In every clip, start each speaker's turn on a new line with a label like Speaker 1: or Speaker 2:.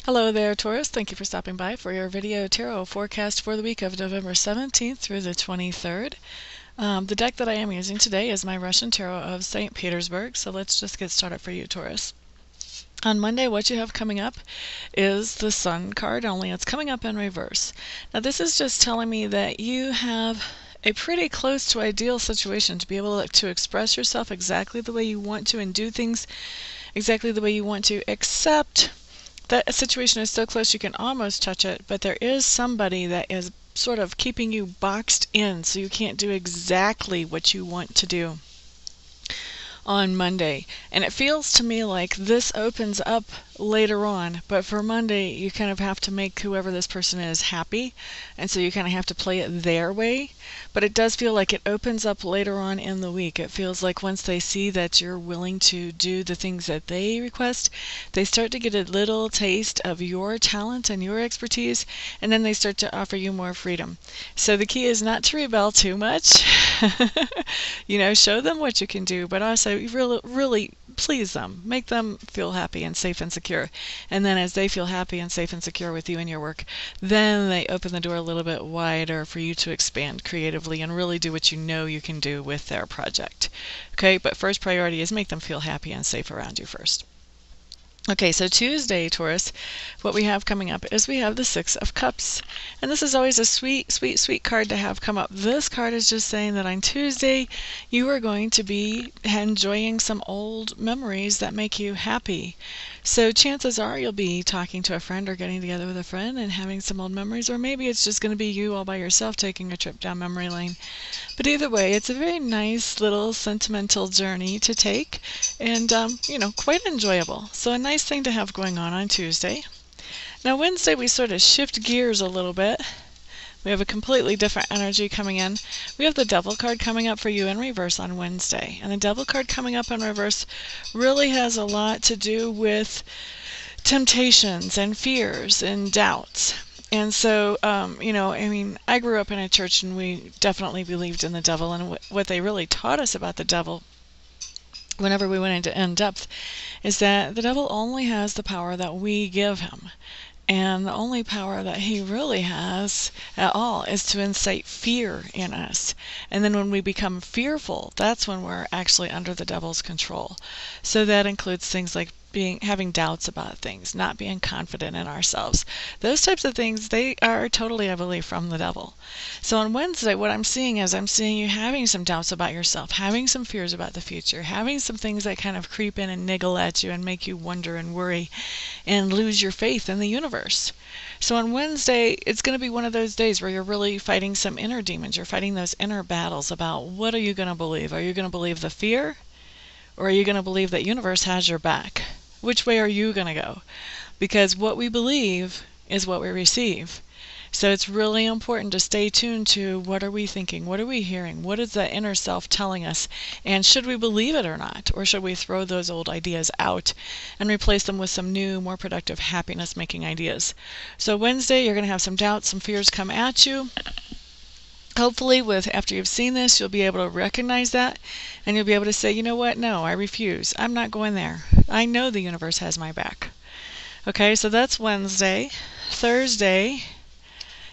Speaker 1: Hello there, Taurus. Thank you for stopping by for your video tarot forecast for the week of November 17th through the 23rd. The deck that I am using today is my Russian Tarot of St. Petersburg, so let's just get started for you, Taurus. On Monday, what you have coming up is the Sun card, only it's coming up in reverse. Now, this is just telling me that you have a pretty close to ideal situation to be able to express yourself exactly the way you want to and do things exactly the way you want to, except that situation is so close you can almost touch it, but there is somebody that is sort of keeping you boxed in so you can't do exactly what you want to do on Monday. And it feels to me like this opens up later on, but for Monday you kind of have to make whoever this person is happy, and so you kind of have to play it their way. But it does feel like it opens up later on in the week. It feels like once they see that you're willing to do the things that they request, they start to get a little taste of your talent and your expertise, and then they start to offer you more freedom. So the key is not to rebel too much. Show them what you can do, but also really please them. Make them feel happy and safe and secure. And then as they feel happy and safe and secure with you and your work, then they open the door a little bit wider for you to expand creatively and really do what you know you can do with their project. Okay, but first priority is make them feel happy and safe around you first. Okay, so Tuesday, Taurus, what we have coming up is we have the Six of Cups. And this is always a sweet, sweet, sweet card to have come up. This card is just saying that on Tuesday, you are going to be enjoying some old memories that make you happy. So chances are you'll be talking to a friend or getting together with a friend and having some old memories, or maybe it's just going to be you all by yourself taking a trip down memory lane. But either way, it's a very nice little sentimental journey to take, and quite enjoyable. So a nice thing to have going on Tuesday. Now Wednesday we sort of shift gears a little bit. We have a completely different energy coming in. We have the Devil card coming up for you in reverse on Wednesday. And the Devil card coming up in reverse really has a lot to do with temptations and fears and doubts. And so, I grew up in a church and we definitely believed in the devil. And what they really taught us about the devil whenever we went into in-depth is that the devil only has the power that we give him. And the only power that he really has at all is to incite fear in us. And then when we become fearful, that's when we're actually under the devil's control. So that includes things like having doubts about things, not being confident in ourselves. Those types of things, they are totally, I believe, from the devil. So on Wednesday, what I'm seeing is I'm seeing you having some doubts about yourself, having some fears about the future, having some things that kind of creep in and niggle at you and make you wonder and worry and lose your faith in the universe. So on Wednesday, it's going to be one of those days where you're really fighting some inner demons. You're fighting those inner battles about what are you going to believe? Are you going to believe the fear? Or are you going to believe that universe has your back? Which way are you going to go? Because what we believe is what we receive. So it's really important to stay tuned to what are we thinking? What are we hearing? What is the inner self telling us? And should we believe it or not? Or should we throw those old ideas out and replace them with some new, more productive, happiness-making ideas? So Wednesday, you're going to have some doubts, some fears come at you. Hopefully, after you've seen this, you'll be able to recognize that, and you'll be able to say, you know what, no, I refuse. I'm not going there. I know the universe has my back. Okay, so that's Wednesday. Thursday,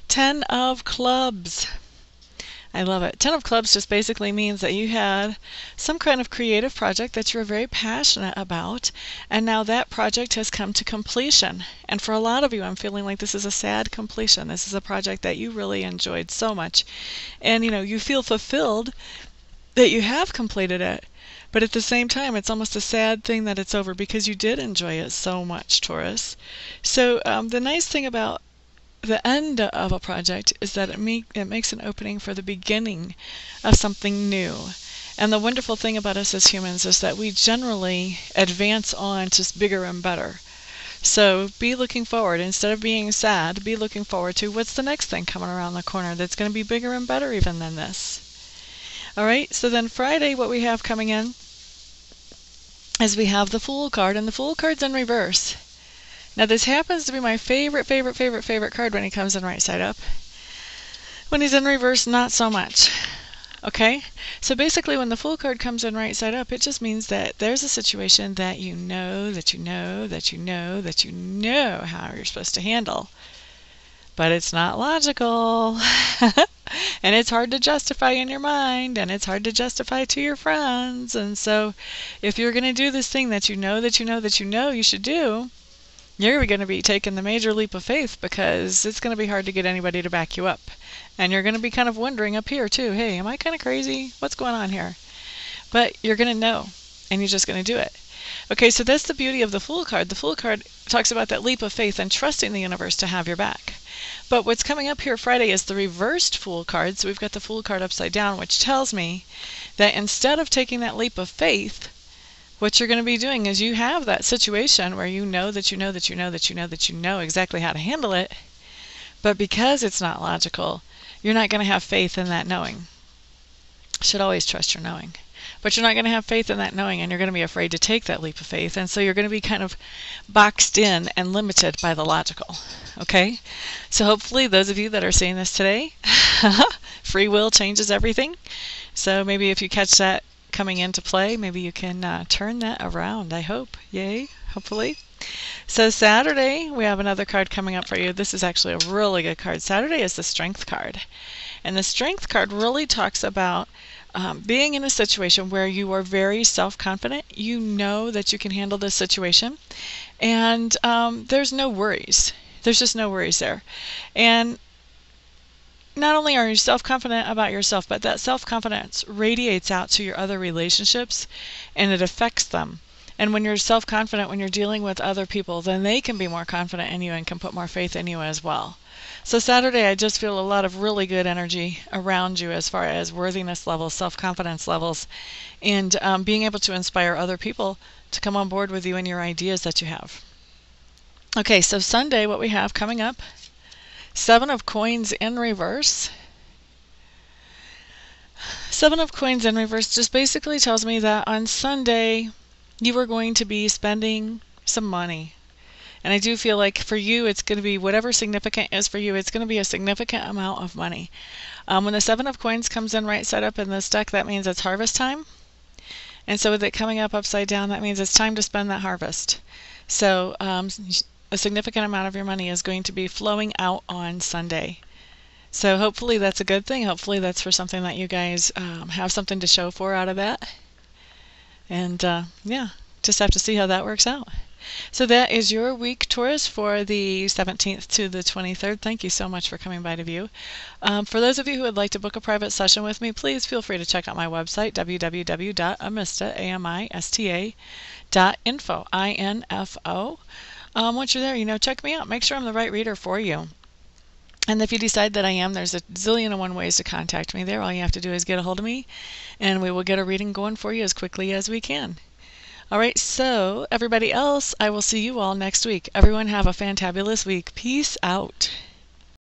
Speaker 1: 10 of Clubs. I love it. 10 of Clubs just basically means that you had some kind of creative project that you were very passionate about, and now that project has come to completion. And for a lot of you, I'm feeling like this is a sad completion. This is a project that you really enjoyed so much. And, you feel fulfilled that you have completed it. But at the same time, it's almost a sad thing that it's over because you did enjoy it so much, Taurus. So the nice thing about the end of a project is that it makes an opening for the beginning of something new. And the wonderful thing about us as humans is that we generally advance on to bigger and better. So be looking forward. Instead of being sad, be looking forward to what's the next thing coming around the corner that's going to be bigger and better even than this. All right, so then Friday, what we have coming in is we have the Fool card, and the Fool card's in reverse. Now this happens to be my favorite card when he comes in right side up. When he's in reverse, not so much. Okay, so basically when the Fool card comes in right side up, it just means that there's a situation that you know how you're supposed to handle, but it's not logical. And it's hard to justify in your mind, and it's hard to justify to your friends. And so if you're going to do this thing that you know you should do, you're going to be taking the major leap of faith, because it's going to be hard to get anybody to back you up. And you're going to be kind of wondering up here too, hey, am I kind of crazy? What's going on here? But you're going to know, and you're just going to do it. Okay, so that's the beauty of the Fool card. The Fool card talks about that leap of faith and trusting the universe to have your back. But what's coming up here Friday is the reversed Fool card. So we've got the Fool card upside down, which tells me that instead of taking that leap of faith, what you're going to be doing is you have that situation where you know exactly how to handle it, but because it's not logical, you're not going to have faith in that knowing. Should always trust your knowing. But you're not going to have faith in that knowing, and you're going to be afraid to take that leap of faith, and so you're going to be kind of boxed in and limited by the logical. Okay? So hopefully those of you that are seeing this today, free will changes everything. So maybe if you catch that coming into play, maybe you can turn that around, I hope. Yay, hopefully. So Saturday, we have another card coming up for you. This is actually a really good card. Saturday is the Strength card. And the Strength card really talks about being in a situation where you are very self-confident. You know that you can handle this situation. And there's no worries. There's just no worries there. And not only are you self-confident about yourself, but that self-confidence radiates out to your other relationships, and it affects them. And when you're self-confident, when you're dealing with other people, then they can be more confident in you and can put more faith in you as well. So Saturday, I just feel a lot of really good energy around you as far as worthiness levels, self-confidence levels, and being able to inspire other people to come on board with you and your ideas that you have. Okay, so Sunday, what we have coming up, 7 of Coins in reverse. 7 of Coins in reverse just basically tells me that on Sunday you are going to be spending some money. And I do feel like for you it's going to be whatever significant is for you, it's going to be a significant amount of money. When the 7 of Coins comes in right side up in this deck, that means it's harvest time. And so with it coming up upside down, that means it's time to spend that harvest. So a significant amount of your money is going to be flowing out on Sunday. So hopefully that's a good thing. Hopefully that's for something that you guys have something to show for out of that. And yeah, just have to see how that works out. So that is your week, Taurus, for the 17th to the 23rd. Thank you so much for coming by to view. For those of you who would like to book a private session with me, please feel free to check out my website, www.amista.info, I-N-F-O. Once you're there, check me out. Make sure I'm the right reader for you. And if you decide that I am, there's a zillion and one ways to contact me there. All you have to do is get a hold of me, and we will get a reading going for you as quickly as we can. All right, so everybody else, I will see you all next week. Everyone have a fantabulous week. Peace out.